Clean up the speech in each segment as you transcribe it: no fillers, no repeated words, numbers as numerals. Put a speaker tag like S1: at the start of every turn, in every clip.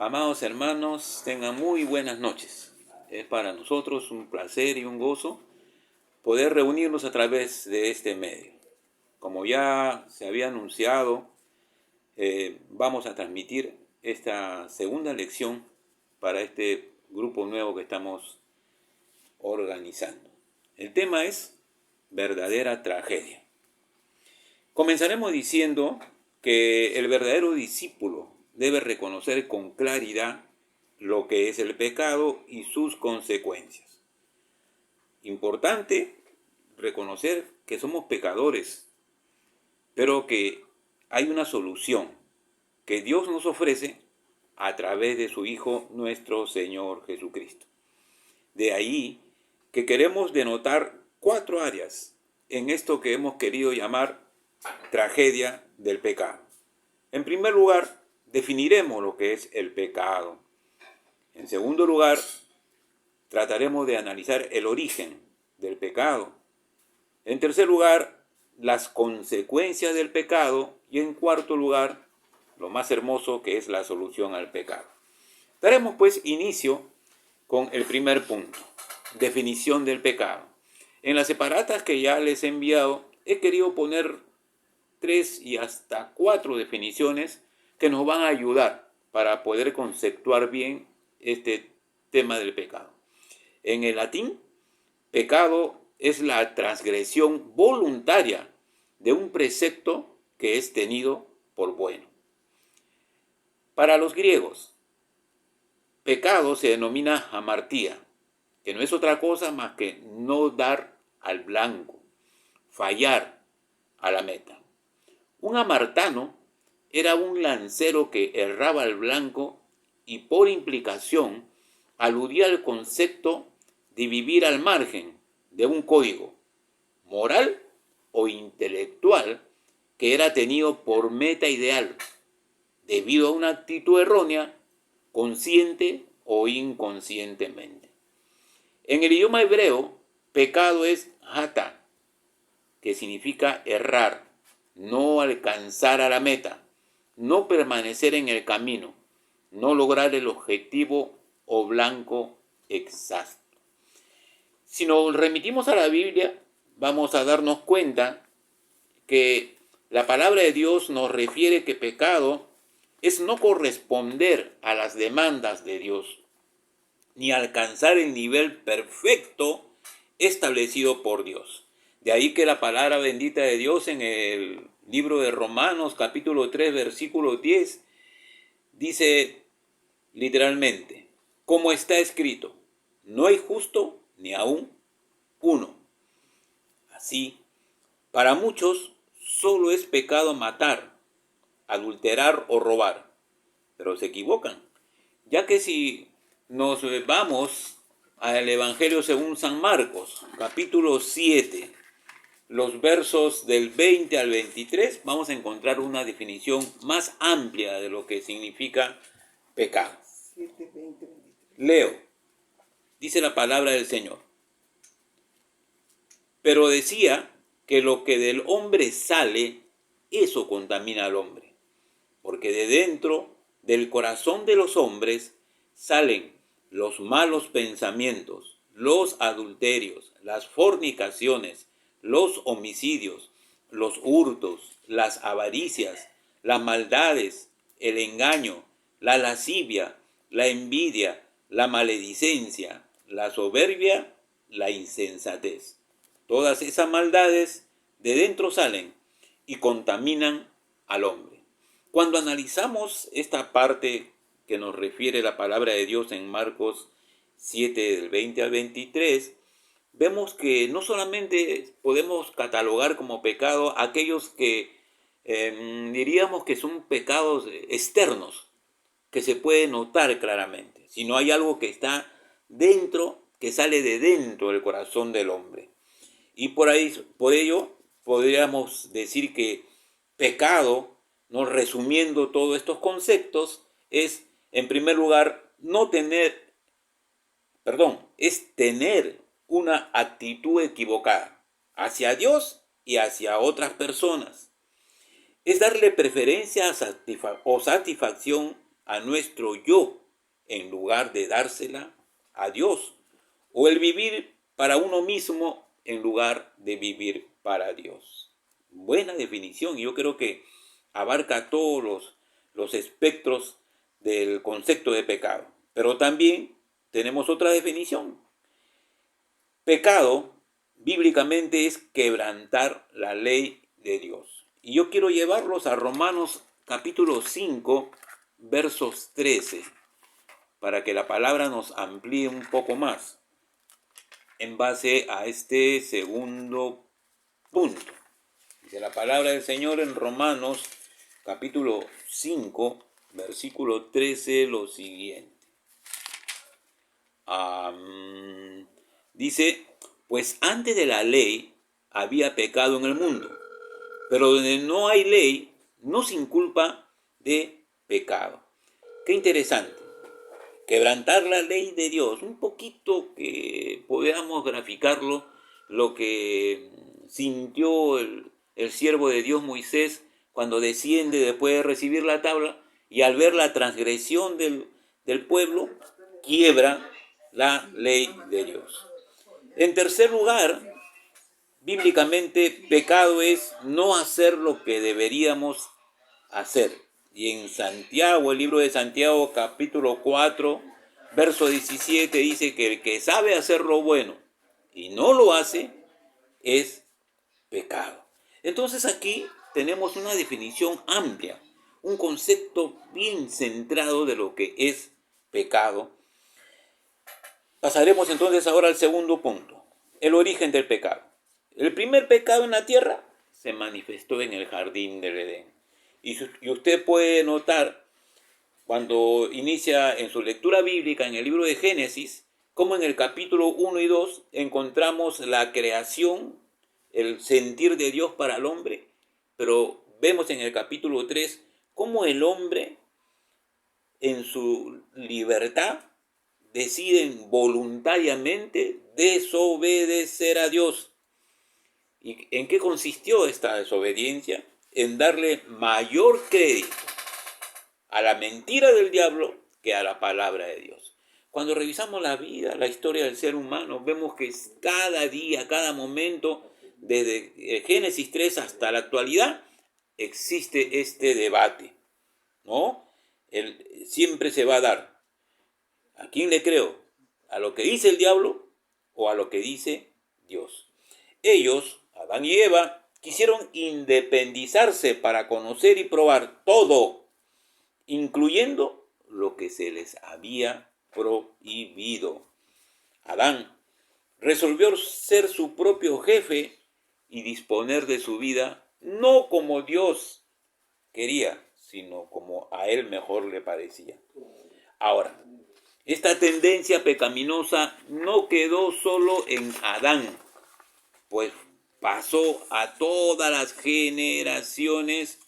S1: Amados hermanos, tengan muy buenas noches. Es para nosotros un placer y un gozo poder reunirnos a través de este medio. Como ya se había anunciado, vamos a transmitir esta segunda lección para este grupo nuevo que estamos organizando. El tema es verdadera tragedia. Comenzaremos diciendo que el verdadero discípulo debe reconocer con claridad lo que es el pecado y sus consecuencias. Importante reconocer que somos pecadores, pero que hay una solución que Dios nos ofrece a través de su Hijo nuestro Señor Jesucristo. De ahí que queremos denotar 4 áreas en esto que hemos querido llamar tragedia del pecado. En primer lugar, definiremos lo que es el pecado. En segundo lugar, trataremos de analizar el origen del pecado. En tercer lugar, las consecuencias del pecado. Y en cuarto lugar, lo más hermoso, que es la solución al pecado. Daremos pues inicio con el primer punto, definición del pecado. En las separatas que ya les he enviado, he querido poner 3 y hasta 4 definiciones que nos van a ayudar para poder conceptuar bien este tema del pecado. En el latín, pecado es la transgresión voluntaria de un precepto que es tenido por bueno. Para los griegos, pecado se denomina hamartía, que no es otra cosa más que no dar al blanco, fallar a la meta. Un hamartano era un lancero que erraba al blanco y por implicación aludía al concepto de vivir al margen de un código moral o intelectual que era tenido por meta ideal debido a una actitud errónea, consciente o inconscientemente. En el idioma hebreo, pecado es hata, que significa errar, no alcanzar a la meta, no permanecer en el camino, no lograr el objetivo o blanco exacto. Si nos remitimos a la Biblia, vamos a darnos cuenta que la palabra de Dios nos refiere que pecado es no corresponder a las demandas de Dios, ni alcanzar el nivel perfecto establecido por Dios. De ahí que la palabra bendita de Dios en el libro de Romanos, capítulo 3, versículo 10, dice literalmente, como está escrito, no hay justo ni aún uno. Así, para muchos solo es pecado matar, adulterar o robar, pero se equivocan, ya que si nos vamos al Evangelio según San Marcos, capítulo 7, los versos del 20 al 23, vamos a encontrar una definición más amplia de lo que significa pecado. Leo, dice la palabra del Señor. Pero decía que lo que del hombre sale, eso contamina al hombre, porque de dentro del corazón de los hombres salen los malos pensamientos, los adulterios, las fornicaciones, los homicidios, los hurtos, las avaricias, las maldades, el engaño, la lascivia, la envidia, la maledicencia, la soberbia, la insensatez. Todas esas maldades de dentro salen y contaminan al hombre. Cuando analizamos esta parte que nos refiere la palabra de Dios en Marcos 7, del 20 al 23, vemos que no solamente podemos catalogar como pecado aquellos que diríamos que son pecados externos, que se puede notar claramente, sino hay algo que está dentro, que sale de dentro del corazón del hombre. Y por ello podríamos decir que pecado, ¿no? Resumiendo todos estos conceptos, es en primer lugar es tener una actitud equivocada hacia Dios y hacia otras personas. Es darle preferencia o satisfacción a nuestro yo en lugar de dársela a Dios, o el vivir para uno mismo en lugar de vivir para Dios. Buena definición, yo creo que abarca todos los espectros del concepto de pecado. Pero también tenemos otra definición. Pecado, bíblicamente, es quebrantar la ley de Dios. Y yo quiero llevarlos a Romanos capítulo 5, versos 13, para que la palabra nos amplíe un poco más en base a este segundo punto. Dice la palabra del Señor en Romanos capítulo 5, versículo 13, lo siguiente. Dice, pues antes de la ley había pecado en el mundo, pero donde no hay ley, no se inculpa de pecado. Qué interesante. Quebrantar la ley de Dios, un poquito que podamos graficarlo, lo que sintió el siervo de Dios Moisés cuando desciende después de recibir la tabla y al ver la transgresión del pueblo, quiebra la ley de Dios. En tercer lugar, bíblicamente, pecado es no hacer lo que deberíamos hacer. Y en Santiago, el libro de Santiago, capítulo 4, verso 17, dice que el que sabe hacer lo bueno y no lo hace, es pecado. Entonces aquí tenemos una definición amplia, un concepto bien centrado de lo que es pecado. Pasaremos entonces ahora al segundo punto, el origen del pecado. El primer pecado en la tierra se manifestó en el jardín del Edén. Y usted puede notar cuando inicia en su lectura bíblica en el libro de Génesis, como en el capítulo 1 y 2 encontramos la creación, el sentir de Dios para el hombre, pero vemos en el capítulo 3 cómo el hombre en su libertad deciden voluntariamente desobedecer a Dios. ¿Y en qué consistió esta desobediencia? En darle mayor crédito a la mentira del diablo que a la palabra de Dios. Cuando revisamos la vida, la historia del ser humano, vemos que cada día, cada momento, desde Génesis 3 hasta la actualidad, existe este debate, ¿no? Siempre se va a dar. ¿A quién le creo? ¿A lo que dice el diablo o a lo que dice Dios? Ellos, Adán y Eva, quisieron independizarse para conocer y probar todo, incluyendo lo que se les había prohibido. Adán resolvió ser su propio jefe y disponer de su vida no como Dios quería, sino como a él mejor le parecía. Ahora, esta tendencia pecaminosa no quedó solo en Adán, pues pasó a todas las generaciones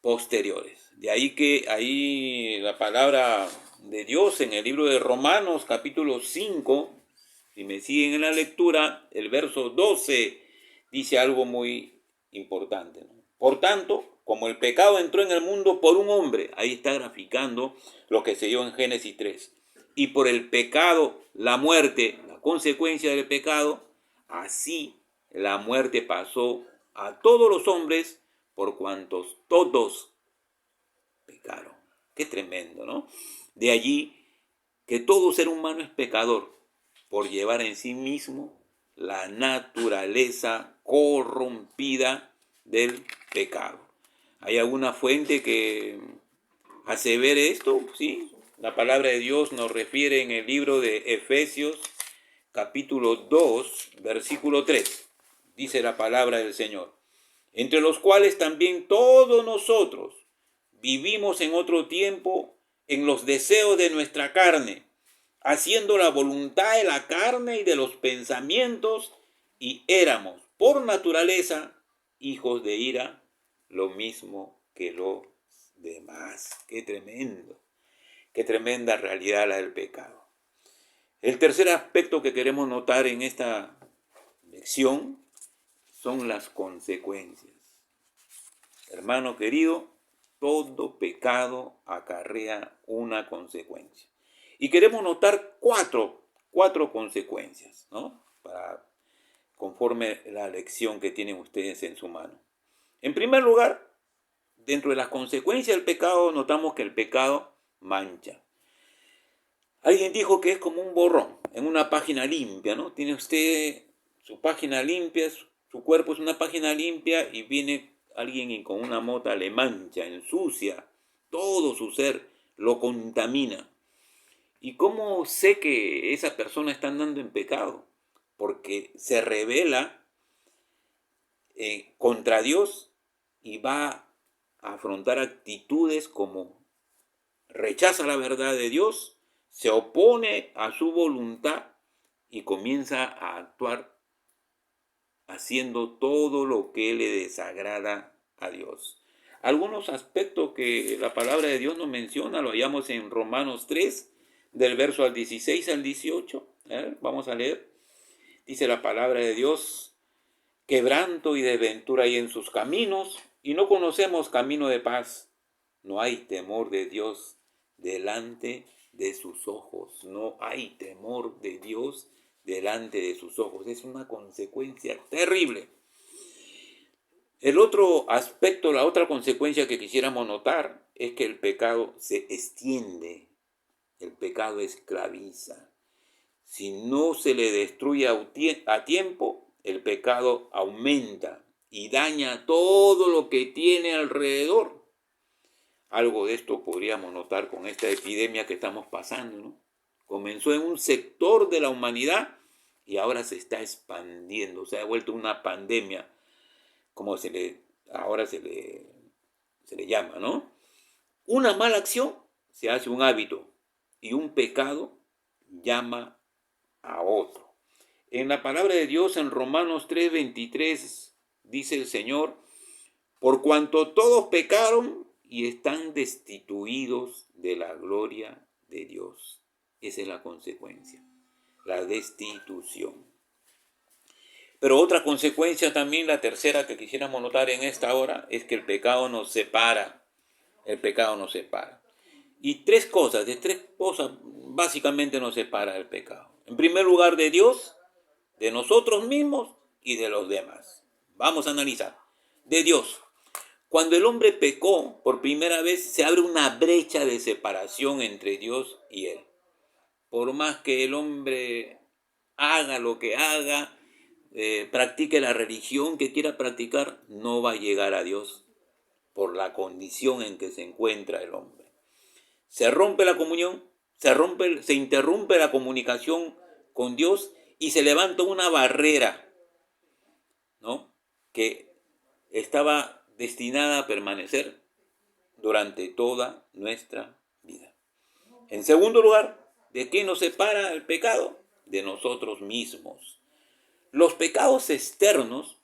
S1: posteriores. De ahí que ahí la palabra de Dios en el libro de Romanos capítulo 5, si me siguen en la lectura, el verso 12 dice algo muy importante, ¿no? Por tanto, como el pecado entró en el mundo por un hombre, ahí está graficando lo que se dio en Génesis 3, y por el pecado la muerte, la consecuencia del pecado, así la muerte pasó a todos los hombres por cuantos todos pecaron. Qué tremendo, ¿no? De allí que todo ser humano es pecador por llevar en sí mismo la naturaleza corrompida del pecado. ¿Hay alguna fuente que asevere esto? Sí, la palabra de Dios nos refiere en el libro de Efesios capítulo 2, versículo 3. Dice la palabra del Señor, entre los cuales también todos nosotros vivimos en otro tiempo en los deseos de nuestra carne, haciendo la voluntad de la carne y de los pensamientos, y éramos por naturaleza hijos de ira, lo mismo que los demás. Qué tremendo, qué tremenda realidad la del pecado. El tercer aspecto que queremos notar en esta lección son las consecuencias. Hermano querido, todo pecado acarrea una consecuencia. Y queremos notar cuatro consecuencias, ¿no? Conforme la lección que tienen ustedes en su mano. En primer lugar, dentro de las consecuencias del pecado, notamos que el pecado mancha. Alguien dijo que es como un borrón en una página limpia, ¿no? Tiene usted su página limpia, su cuerpo es una página limpia y viene alguien y con una mota le mancha, ensucia todo su ser, lo contamina. ¿Y cómo sé que esa persona está andando en pecado? Porque se rebela contra Dios y va a afrontar actitudes como rechaza la verdad de Dios, se opone a su voluntad y comienza a actuar haciendo todo lo que le desagrada a Dios. Algunos aspectos que la palabra de Dios nos menciona, lo hallamos en Romanos 3, del verso al 16 al 18. Vamos a leer. Dice la palabra de Dios: quebranto y desventura hay en sus caminos, y no conocemos camino de paz. No hay temor de Dios delante de sus ojos. No hay temor de Dios delante de sus ojos. Es una consecuencia terrible. El otro aspecto, la otra consecuencia que quisiéramos notar es que el pecado se extiende. El pecado esclaviza. Si no se le destruye a tiempo, el pecado aumenta y daña todo lo que tiene alrededor. Algo de esto podríamos notar con esta epidemia que estamos pasando, ¿no? Comenzó en un sector de la humanidad y ahora se está expandiendo, se ha vuelto una pandemia, como ahora se le llama, ¿no? Una mala acción se hace un hábito y un pecado llama a otro. En la palabra de Dios, en Romanos 3:23, dice el Señor: por cuanto todos pecaron y están destituidos de la gloria de Dios. Esa es la consecuencia, la destitución. Pero otra consecuencia también, la tercera que quisiéramos notar en esta hora, es que el pecado nos separa. El pecado nos separa. Y de tres cosas básicamente nos separa el pecado. En primer lugar, de Dios, de nosotros mismos y de los demás. Vamos a analizar. De Dios. Cuando el hombre pecó por primera vez, se abre una brecha de separación entre Dios y él. Por más que el hombre haga lo que haga, practique la religión que quiera practicar, no va a llegar a Dios por la condición en que se encuentra el hombre. Se rompe la comunión, se interrumpe la comunicación con Dios y se levanta una barrera, ¿no?, que estaba destinada a permanecer durante toda nuestra vida. En segundo lugar, ¿de qué nos separa el pecado? De nosotros mismos. Los pecados externos,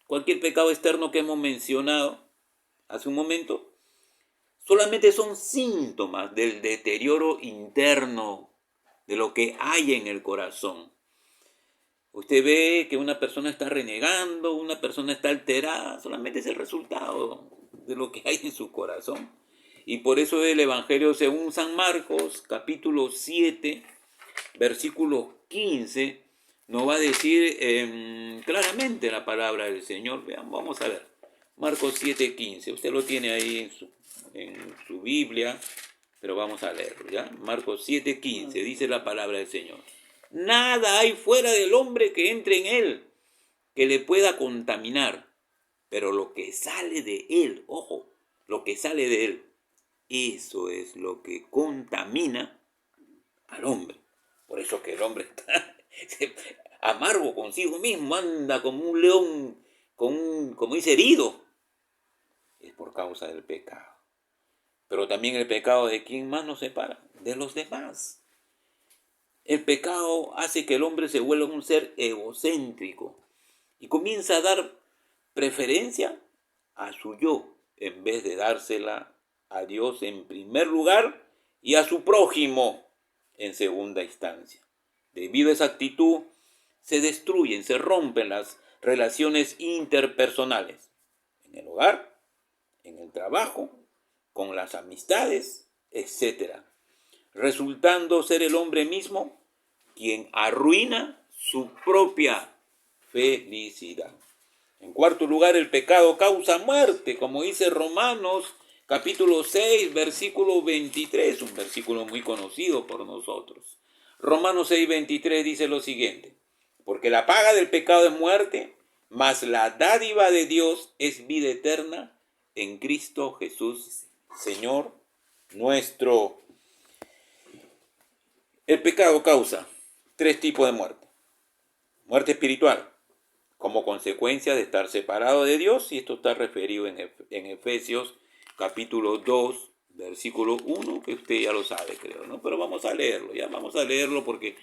S1: cualquier pecado externo que hemos mencionado hace un momento, solamente son síntomas del deterioro interno, de lo que hay en el corazón. Usted ve que una persona está renegando, una persona está alterada, solamente es el resultado de lo que hay en su corazón. Y por eso el Evangelio según San Marcos, capítulo 7, versículo 15, nos va a decir claramente la palabra del Señor. Vean, vamos a ver. Marcos 7:15. Usted lo tiene ahí en su Biblia, pero vamos a leerlo, ¿ya? Marcos 7:15, dice la palabra del Señor: nada hay fuera del hombre que entre en él, que le pueda contaminar, pero lo que sale de él, ojo, lo que sale de él, eso es lo que contamina al hombre. Por eso que el hombre está amargo consigo mismo, anda como un león, como dice, herido. Es por causa del pecado. Pero también el pecado, ¿de quién más nos separa? De los demás. El pecado hace que el hombre se vuelva un ser egocéntrico y comienza a dar preferencia a su yo en vez de dársela a Dios en primer lugar y a su prójimo en segunda instancia. Debido a esa actitud, se rompen las relaciones interpersonales en el hogar, en el trabajo, con las amistades, etc., resultando ser el hombre mismo quien arruina su propia felicidad. En cuarto lugar, el pecado causa muerte, como dice Romanos capítulo 6, versículo 23, un versículo muy conocido por nosotros. Romanos 6, 23 dice lo siguiente: porque la paga del pecado es muerte, mas la dádiva de Dios es vida eterna en Cristo Jesús, Señor nuestro. El pecado causa tres tipos de muerte. Muerte espiritual, como consecuencia de estar separado de Dios, y esto está referido en Efesios capítulo 2, versículo 1, que usted ya lo sabe, creo, ¿no? Pero vamos a leerlo porque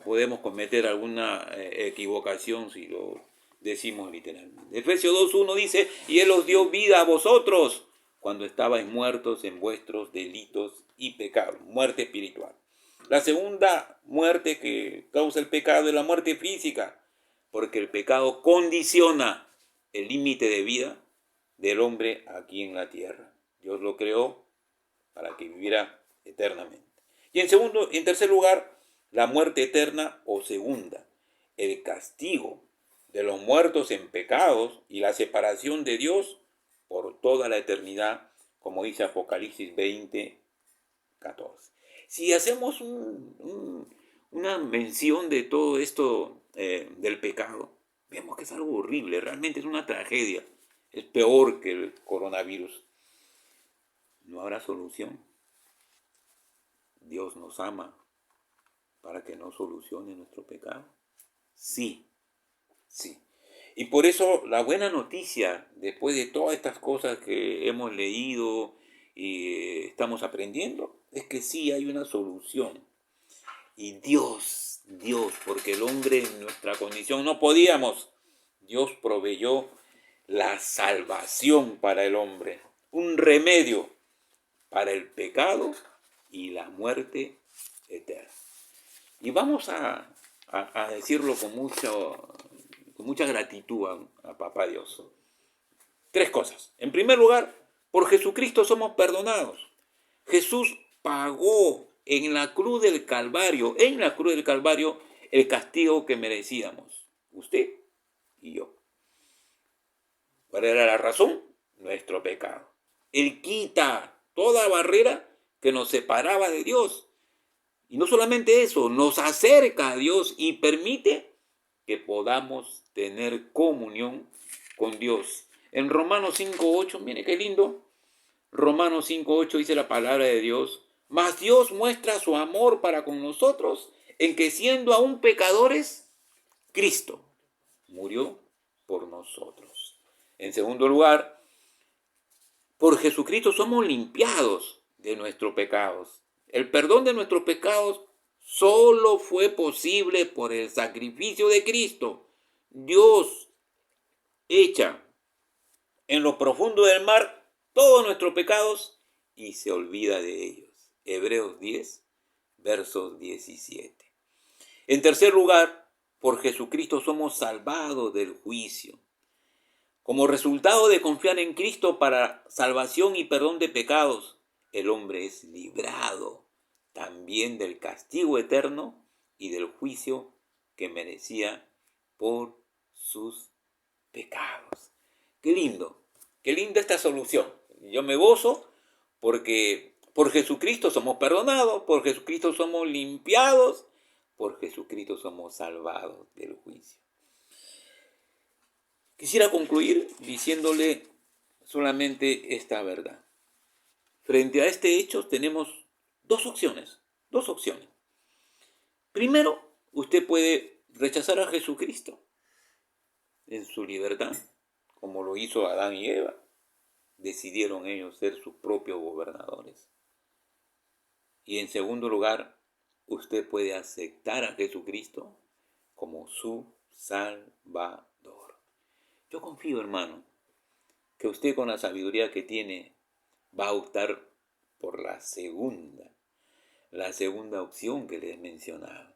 S1: podemos cometer alguna equivocación si lo decimos literalmente. Efesios 2:1 dice: y Él os dio vida a vosotros cuando estabais muertos en vuestros delitos y pecados. Muerte espiritual. La segunda muerte que causa el pecado es la muerte física, porque el pecado condiciona el límite de vida del hombre aquí en la tierra. Dios lo creó para que viviera eternamente. Y en tercer lugar, la muerte eterna o segunda, el castigo de los muertos en pecados y la separación de Dios por toda la eternidad, como dice Apocalipsis 20:14. Si hacemos una mención de todo esto del pecado, vemos que es algo horrible, realmente es una tragedia, es peor que el coronavirus. No habrá solución. Dios nos ama para que no solucione nuestro pecado. Sí, sí. Y por eso la buena noticia, después de todas estas cosas que hemos leído y estamos aprendiendo, es que sí hay una solución. Y Dios, porque el hombre en nuestra condición no podíamos, Dios proveyó la salvación para el hombre, un remedio para el pecado y la muerte eterna. Y vamos a decirlo con mucha gratitud a Papá Dios. Tres cosas. En primer lugar, por Jesucristo somos perdonados. Jesús pagó en la cruz del Calvario, el castigo que merecíamos, usted y yo. ¿Cuál era la razón? Nuestro pecado. Él quita toda barrera que nos separaba de Dios. Y no solamente eso, nos acerca a Dios y permite que podamos tener comunión con Dios. En Romanos 5:8, mire qué lindo. Romanos 5:8 dice la palabra de Dios: mas Dios muestra su amor para con nosotros en que siendo aún pecadores, Cristo murió por nosotros. En segundo lugar, por Jesucristo somos limpiados de nuestros pecados. El perdón de nuestros pecados solo fue posible por el sacrificio de Cristo. Dios echa en lo profundo del mar todos nuestros pecados y se olvida de ellos. Hebreos 10, versos 17. En tercer lugar, por Jesucristo somos salvados del juicio. Como resultado de confiar en Cristo para salvación y perdón de pecados, el hombre es librado también del castigo eterno y del juicio que merecía por sus pecados. Qué linda esta solución. Yo me gozo porque por Jesucristo somos perdonados, por Jesucristo somos limpiados, por Jesucristo somos salvados del juicio. Quisiera concluir diciéndole solamente esta verdad. Frente a este hecho tenemos dos opciones. Primero, usted puede rechazar a Jesucristo en su libertad, como lo hizo Adán y Eva. Decidieron ellos ser sus propios gobernadores. Y en segundo lugar, usted puede aceptar a Jesucristo como su Salvador. Yo confío, hermano, que usted con la sabiduría que tiene va a optar por la segunda opción que le he mencionado.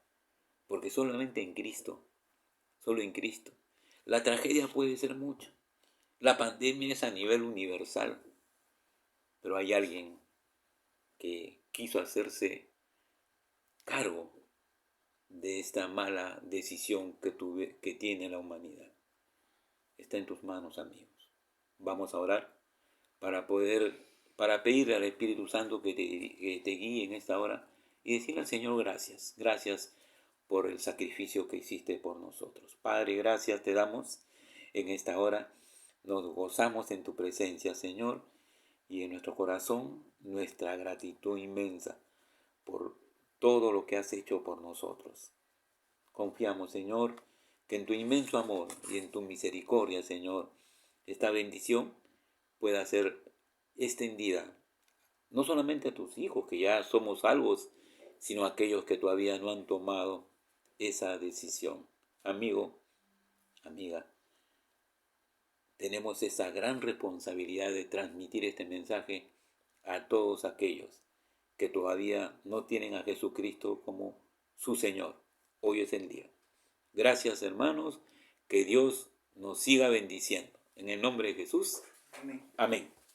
S1: Porque solamente en Cristo, solo en Cristo. La tragedia puede ser mucha. La pandemia es a nivel universal. pero hay alguien que quiso hacerse cargo de esta mala decisión que tiene la humanidad. Está en tus manos, amigos. Vamos a orar para pedirle al Espíritu Santo que te guíe en esta hora y decirle al Señor gracias. Gracias por el sacrificio que hiciste por nosotros. Padre, gracias te damos en esta hora. Nos gozamos en tu presencia, Señor, y en nuestro corazón nuestra gratitud inmensa por todo lo que has hecho por nosotros. Confiamos, Señor, que en tu inmenso amor y en tu misericordia, Señor, esta bendición pueda ser extendida no solamente a tus hijos, que ya somos salvos, sino a aquellos que todavía no han tomado esa decisión. Amigo, amiga, tenemos esa gran responsabilidad de transmitir este mensaje a todos aquellos que todavía no tienen a Jesucristo como su Señor. Hoy es el día. Gracias, hermanos, que Dios nos siga bendiciendo. En el nombre de Jesús.
S2: Amén.
S1: Amén.